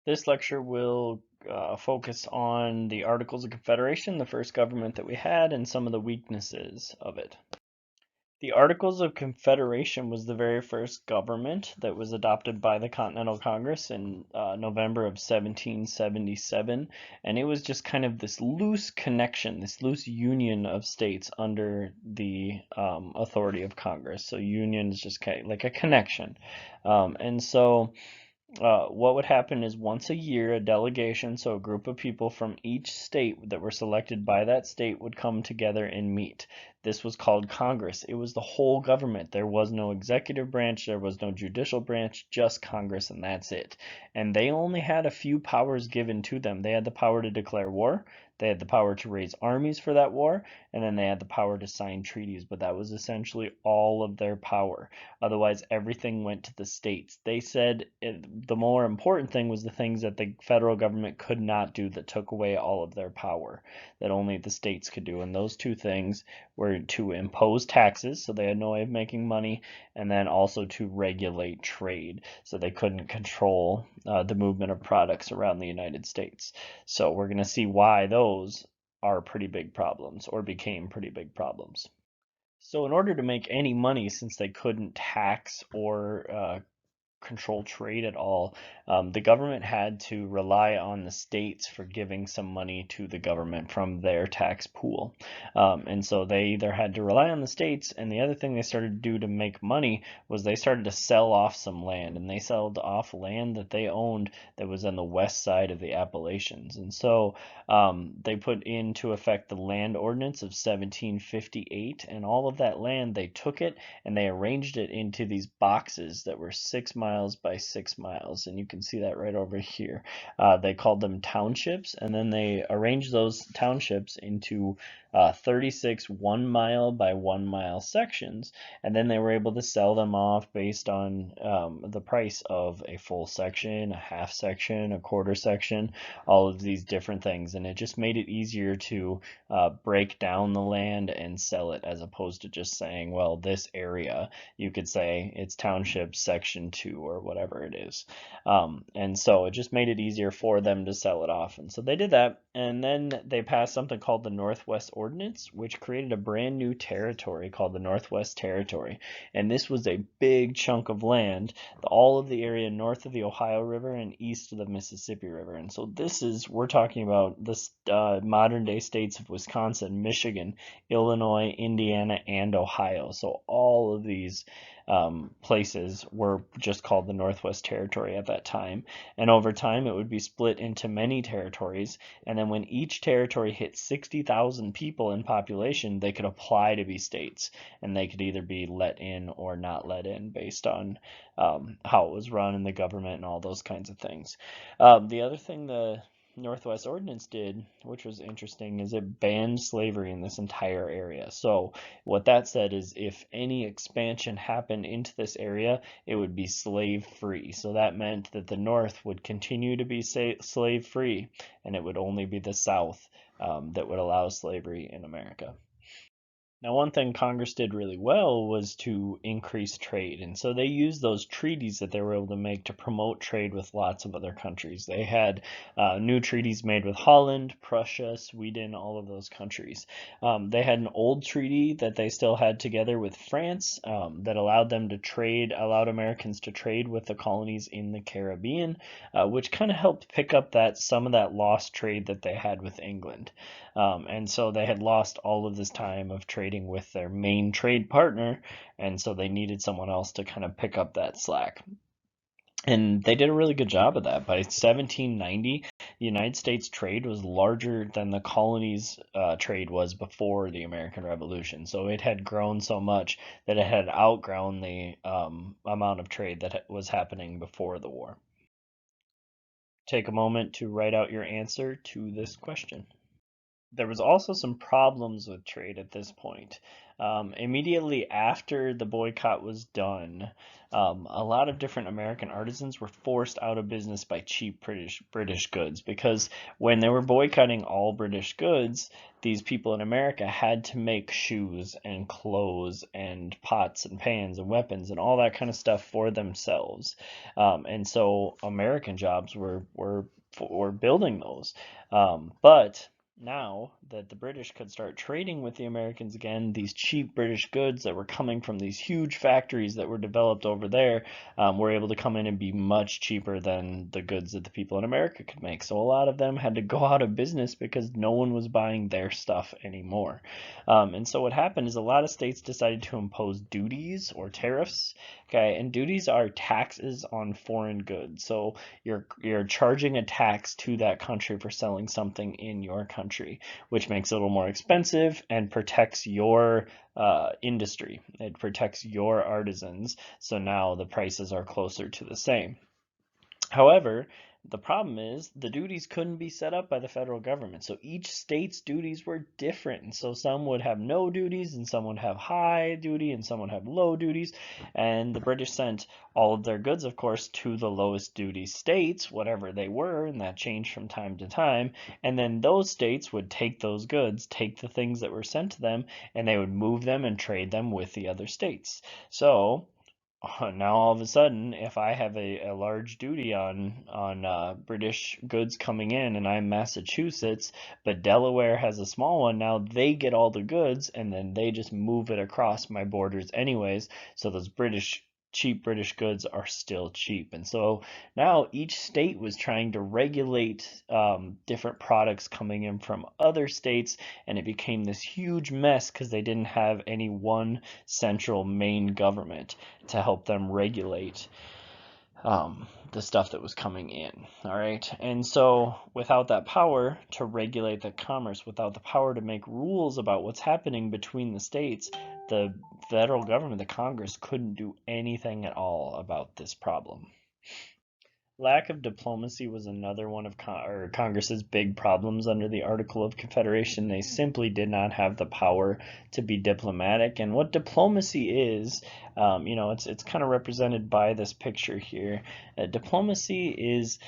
This lecture will focus on the Articles of Confederation, the first government that we had, and some of the weaknesses of it. The Articles of Confederation was the very first government that was adopted by the Continental Congress in November of 1777, and it was just kind of this loose connection, this loose union of states under the authority of Congress. So union is just kind of like a connection. What would happen is once a year, a delegation, so a group of people from each state that were selected by that state, would come together and meet. This was called Congress. It was the whole government. There was no executive branch, there was no judicial branch, just Congress, and that's it. And they only had a few powers given to them. They had the power to declare war, they had the power to raise armies for that war, and then they had the power to sign treaties, but that was essentially all of their power. Otherwise, everything went to the states. They said the more important thing was the things that the federal government could not do that took away all of their power, that only the states could do. And those two things were to impose taxes, so they had no way of making money, and then also to regulate trade, so they couldn't control the movement of products around the United States. So we're going to see why those are pretty big problems or became pretty big problems. So in order to make any money, since they couldn't tax or control trade at all, the government had to rely on the states for giving some money to the government from their tax pool. And so they either had to rely on the states, and the other thing they started to do to make money was they started to sell off some land, and they sold off land that they owned that was on the west side of the Appalachians. And so they put into effect the Land Ordinance of 1758, and all of that land, they took it and they arranged it into these boxes that were 6 miles by 6 miles, and you can see that right over here. They called them townships, and then they arranged those townships into 36 1 mile by 1 mile sections, and then they were able to sell them off based on the price of a full section, a half section, a quarter section, all of these different things, and it just made it easier to break down the land and sell it, as opposed to just saying, well, this area, you could say it's township section 2 or whatever it is. And so it just made it easier for them to sell it off. And so they did that, and then they passed something called the Northwest Ordinance, which created a brand new territory called the Northwest Territory. And this was a big chunk of land, all of the area north of the Ohio River and east of the Mississippi River. And so we're talking about the modern day states of Wisconsin, Michigan, Illinois, Indiana, and Ohio. So all of these places were just called the Northwest Territory at that time. And over time, it would be split into many territories. And then when each territory hit 60,000 people in population, they could apply to be states. And they could either be let in or not let in based on how it was run in the government and all those kinds of things. The other thing the Northwest Ordinance did, which was interesting, is it banned slavery in this entire area. So what that said is if any expansion happened into this area, it would be slave free. So that meant that the North would continue to be slave free, and it would only be the South that would allow slavery in America. Now, one thing Congress did really well was to increase trade. And so they used those treaties that they were able to make to promote trade with lots of other countries. They had new treaties made with Holland, Prussia, Sweden, all of those countries. They had an old treaty that they still had together with France that allowed them to trade, allowed Americans to trade with the colonies in the Caribbean, which kind of helped pick up some of that lost trade that they had with England. And so they had lost all of this time of trading with their main trade partner, and so they needed someone else to kind of pick up that slack. And they did a really good job of that. By 1790, the United States trade was larger than the colonies' trade was before the American Revolution. So it had grown so much that it had outgrown the amount of trade that was happening before the war. Take a moment to write out your answer to this question. There was also some problems with trade at this point. Immediately after the boycott was done, a lot of different American artisans were forced out of business by cheap British goods, because when they were boycotting all British goods, these people in America had to make shoes and clothes and pots and pans and weapons and all that kind of stuff for themselves. And so American jobs were building those. But now that the British could start trading with the Americans again, these cheap British goods that were coming from these huge factories that were developed over there were able to come in and be much cheaper than the goods that the people in America could make. So a lot of them had to go out of business because no one was buying their stuff anymore. And so what happened is a lot of states decided to impose duties or tariffs. Okay, and duties are taxes on foreign goods. So you're charging a tax to that country for selling something in your country, which makes it a little more expensive and protects your industry. It protects your artisans. So now the prices are closer to the same. However, the problem is the duties couldn't be set up by the federal government. So each state's duties were different. And so some would have no duties, and some would have high duty, and some would have low duties. And the British sent all of their goods, of course, to the lowest duty states, whatever they were, and that changed from time to time. And then those states would take those goods, take the things that were sent to them, and they would move them and trade them with the other states. So now all of a sudden, if I have a large duty on British goods coming in, and I'm Massachusetts, but Delaware has a small one, now they get all the goods, and then they just move it across my borders anyways. So those cheap British goods are still cheap. And so now each state was trying to regulate different products coming in from other states, and it became this huge mess because they didn't have any one central main government to help them regulate the stuff that was coming in. All right. And so without that power to regulate the commerce, without the power to make rules about what's happening between the states, the federal government, the Congress, couldn't do anything at all about this problem. Lack of diplomacy was another one of Congress's big problems under the Article of Confederation. They simply did not have the power to be diplomatic. And what diplomacy is, it's kind of represented by this picture here. Diplomacy is,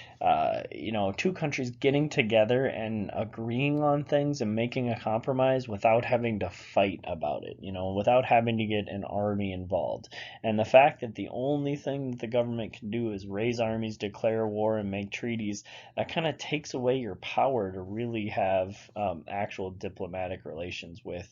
two countries getting together and agreeing on things and making a compromise without having to fight about it, without having to get an army involved. And the fact that the only thing that the government can do is raise armies, declare war, and make treaties, that kind of takes away your power to really have actual diplomatic relations with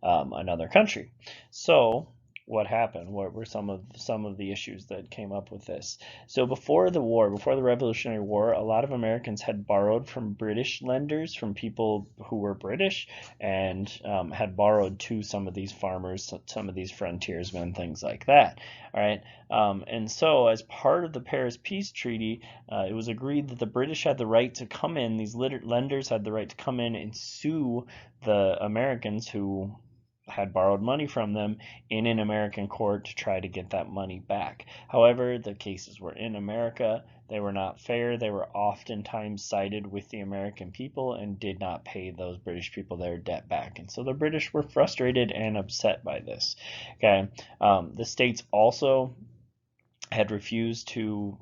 another country. So what happened? What were some of the issues that came up with this? So before the war, before the Revolutionary War, a lot of Americans had borrowed from British lenders, from people who were British, and had borrowed to some of these farmers, some of these frontiersmen, things like that. All right. And so as part of the Paris Peace Treaty, it was agreed that the British had the right to come in, these lenders had the right to come in and sue the Americans who had borrowed money from them in an American court to try to get that money back. However, the cases were in America. They were not fair. They were oftentimes sided with the American people and did not pay those British people their debt back. And so the British were frustrated and upset by this. Okay, the states also had refused to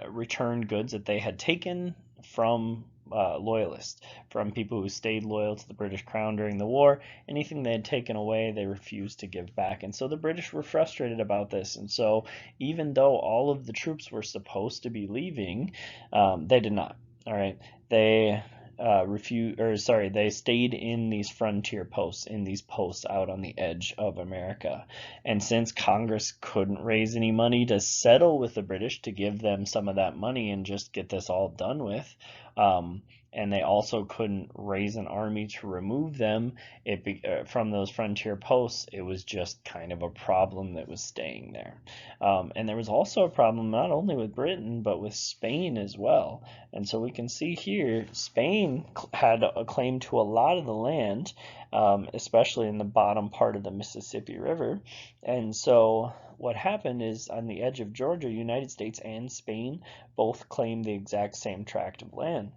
return goods that they had taken from loyalists, from people who stayed loyal to the British Crown during the war. Anything they had taken away, they refused to give back. And so the British were frustrated about this. And so even though all of the troops were supposed to be leaving, they did not. All right. They they stayed in these frontier posts, in these posts out on the edge of America. And since Congress couldn't raise any money to settle with the British to give them some of that money and just get this all done with, and they also couldn't raise an army to remove them from those frontier posts, it was just kind of a problem that was staying there. And there was also a problem not only with Britain, but with Spain as well. And so we can see here, Spain had a claim to a lot of the land, especially in the bottom part of the Mississippi River. And so what happened is, on the edge of Georgia, United States and Spain both claimed the exact same tract of land.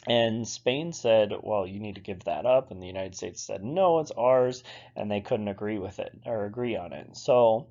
And Spain said, well, you need to give that up. And the United States said, no, it's ours. And they couldn't agree with it or agree on it. So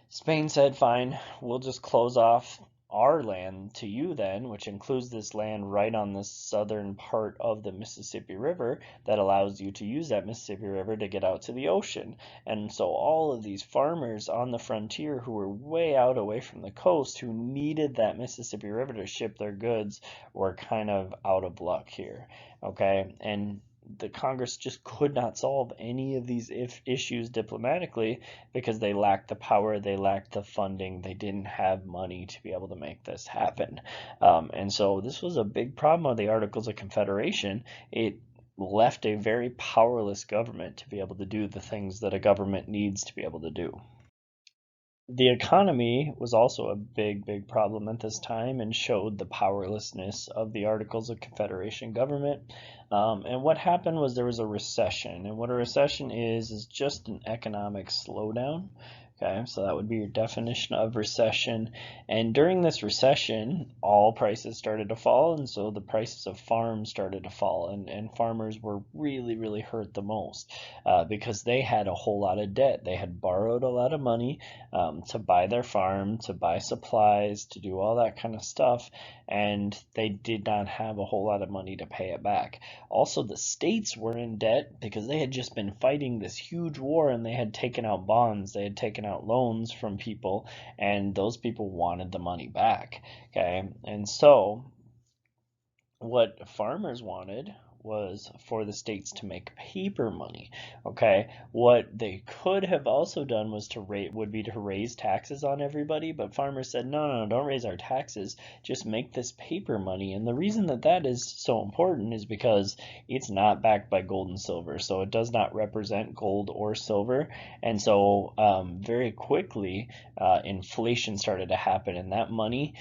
Spain said, fine, we'll just close off our land to you then, which includes this land right on the southern part of the Mississippi River that allows you to use that Mississippi River to get out to the ocean. And so all of these farmers on the frontier who were way out away from the coast who needed that Mississippi River to ship their goods were kind of out of luck here. Okay, and the Congress just could not solve any of these issues diplomatically because they lacked the power, they lacked the funding, they didn't have money to be able to make this happen. And so this was a big problem of the Articles of Confederation. It left a very powerless government to be able to do the things that a government needs to be able to do. The economy was also a big problem at this time and showed the powerlessness of the Articles of Confederation government. And what happened was there was a recession. And what a recession is just an economic slowdown. Okay, so that would be your definition of recession. And during this recession, all prices started to fall, and so the prices of farms started to fall, and farmers were really hurt the most because they had a whole lot of debt. They had borrowed a lot of money to buy their farm, to buy supplies, to do all that kind of stuff, and they did not have a whole lot of money to pay it back. Also, the states were in debt because they had just been fighting this huge war and they had taken out bonds, they had taken out loans from people, and those people wanted the money back. Okay, and so what farmers wanted was for the states to make paper money. Okay, what they could have also done was to raise taxes on everybody, but farmers said, no, don't raise our taxes, just make this paper money. And the reason that that is so important is because it's not backed by gold and silver, so it does not represent gold or silver. And so very quickly inflation started to happen, and that money,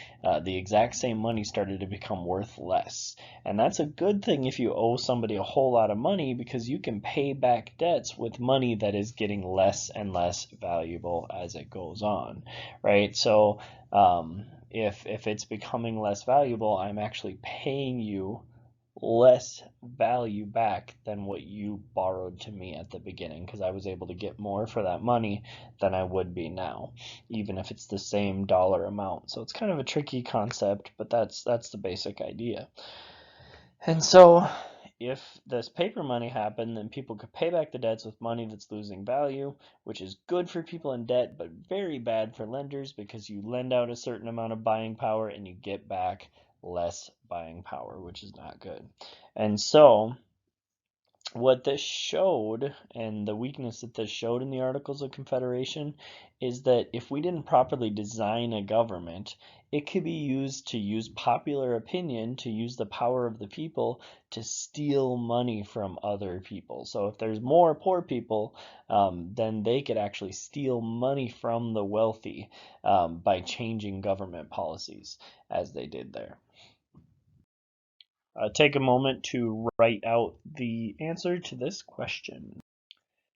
the exact same money, started to become worth less. And that's a good thing if you owe somebody a whole lot of money because you can pay back debts with money that is getting less and less valuable as it goes on, right? So if it's becoming less valuable, I'm actually paying you less value back than what you borrowed to me at the beginning because I was able to get more for that money than I would be now, even if it's the same dollar amount. So it's kind of a tricky concept, but that's the basic idea. And so if this paper money happened, then people could pay back the debts with money that's losing value, which is good for people in debt, but very bad for lenders because you lend out a certain amount of buying power and you get back less buying power, which is not good. And so what this showed, and the weakness that this showed in the Articles of Confederation, is that if we didn't properly design a government, it could be used to use popular opinion, to use the power of the people to steal money from other people. So if there's more poor people, then they could actually steal money from the wealthy by changing government policies, as they did there. Take a moment to write out the answer to this question.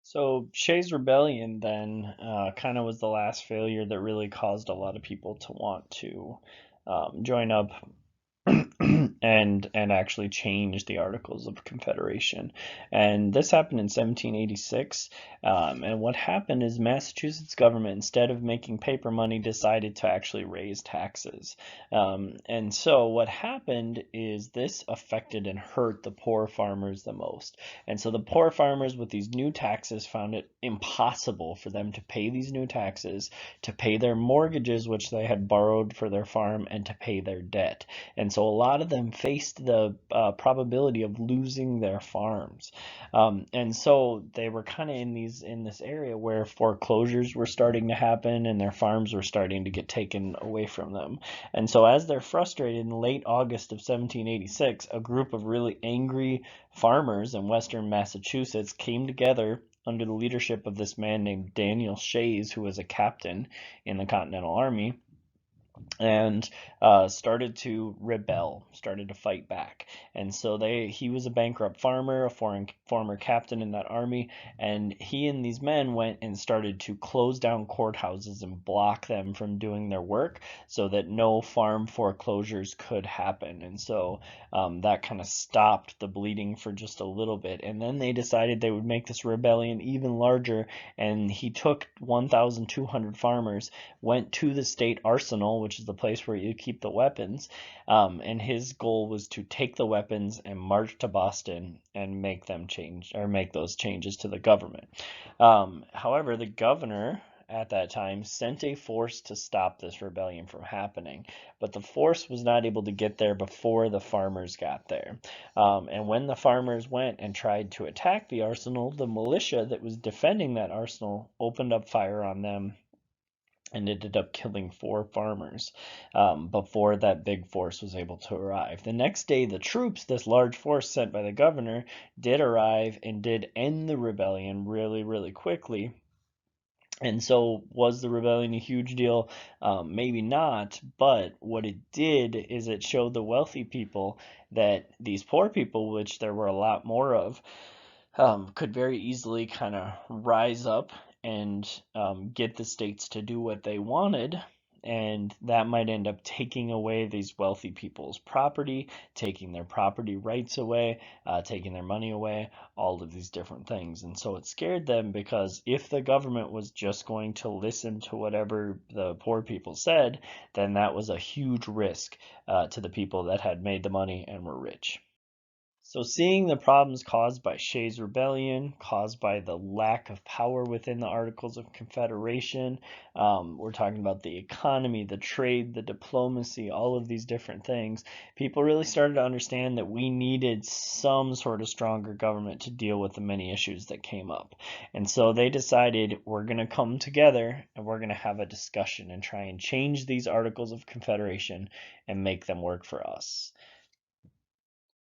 So Shay's rebellion then kind of was the last failure that really caused a lot of people to want to join up and actually change the Articles of Confederation. And this happened in 1786. And what happened is Massachusetts government, instead of making paper money, decided to actually raise taxes. And so what happened is this affected and hurt the poor farmers the most. And so the poor farmers with these new taxes found it impossible for them to pay these new taxes, to pay their mortgages, which they had borrowed for their farm, and to pay their debt. And so a lot of them faced the probability of losing their farms. And so they were kind of in this area where foreclosures were starting to happen and their farms were starting to get taken away from them. And so as they're frustrated, in late August of 1786, a group of really angry farmers in western Massachusetts came together under the leadership of this man named Daniel Shays, who was a captain in the Continental Army. and started to rebel, started to fight back. And so he was a bankrupt farmer, a former captain in that army, and he and these men went and started to close down courthouses and block them from doing their work so that no farm foreclosures could happen. And so that kind of stopped the bleeding for just a little bit. And then they decided they would make this rebellion even larger, and he took 1,200 farmers, went to the state arsenal, which is the place where you keep the weapons, and his goal was to take the weapons and march to Boston and make them change, or make those changes to the government. However, the governor at that time sent a force to stop this rebellion from happening, but the force was not able to get there before the farmers got there. And when the farmers went and tried to attack the arsenal, the militia that was defending that arsenal opened up fire on them and ended up killing 4 farmers before that big force was able to arrive. The next day, the troops, this large force sent by the governor, did arrive and did end the rebellion really, really quickly. And so, was the rebellion a huge deal? Maybe not, but what it did is it showed the wealthy people that these poor people, which there were a lot more of, could very easily kind of rise up and get the states to do what they wanted. And that might end up taking away these wealthy people's property, taking their property rights away, taking their money away, all of these different things. And so it scared them, because if the government was just going to listen to whatever the poor people said, then that was a huge risk to the people that had made the money and were rich. So, seeing the problems caused by Shay's rebellion, caused by the lack of power within the Articles of Confederation, we're talking about the economy, the trade, the diplomacy, all of these different things. People really started to understand that we needed some sort of stronger government to deal with the many issues that came up. And so they decided, we're going to come together and we're going to have a discussion and try and change these Articles of Confederation and make them work for us.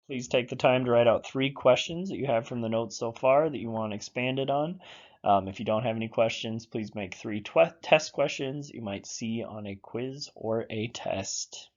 Please take the time to write out 3 questions that you have from the notes so far that you want expanded on. If you don't have any questions, please make 3 test questions you might see on a quiz or a test.